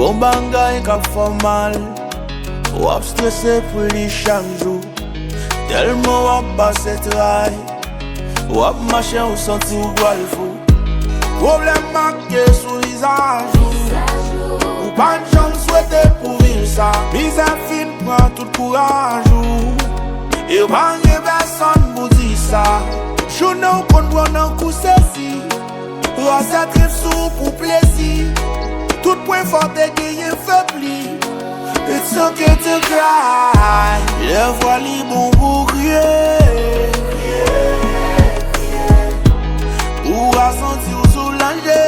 Gon bangay kap fò mal, wap stressé pou li chak jou. Telman wap basse trai, wap mache ou senti ou gwal fou. Problem marqué sou visaj ou pas de chance souhaité pour vivre ça. Mise fin prend tout courage et pas de personne pour dire ça. Je n'en comprends pas coup ceci. Rasa trif sou pour plaisir. Tout point fort de gagner faibli. It's okay to cry. Les voix li bon pour crier. Ou ressentir ou soulager.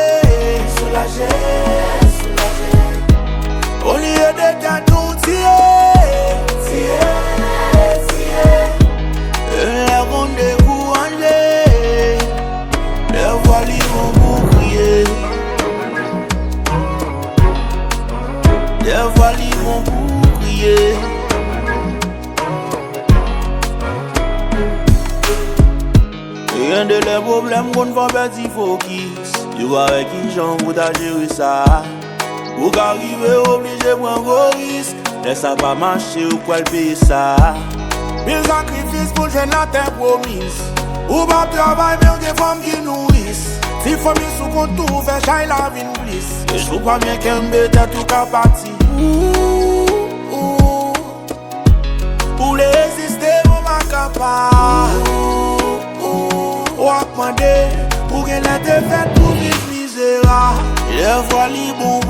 Au lieu de t'attendre, tirer. Les rondes découragées. Les voix li bon pour crier. Les voix li bon pour crier. Rien de les problèmes qu'on va perdre focus. Tu vois avec qui j'en vous t'a géré ça. Ou qu'arriver obligé prendre gros risques. Laisse ça pas marcher ou quoi le payer ça. Mille sacrifices pour jeune la terre promise. Ou pas travail mais on des femmes qui nourrissent. Si famille sous contour fait chaille la vie glisse. Et je crois bien qu'un bête tout qu'à partir. Pour les résister on va capable. Ou à demander pour qu'elle ait fait pour vivre misérable. Les voix li bon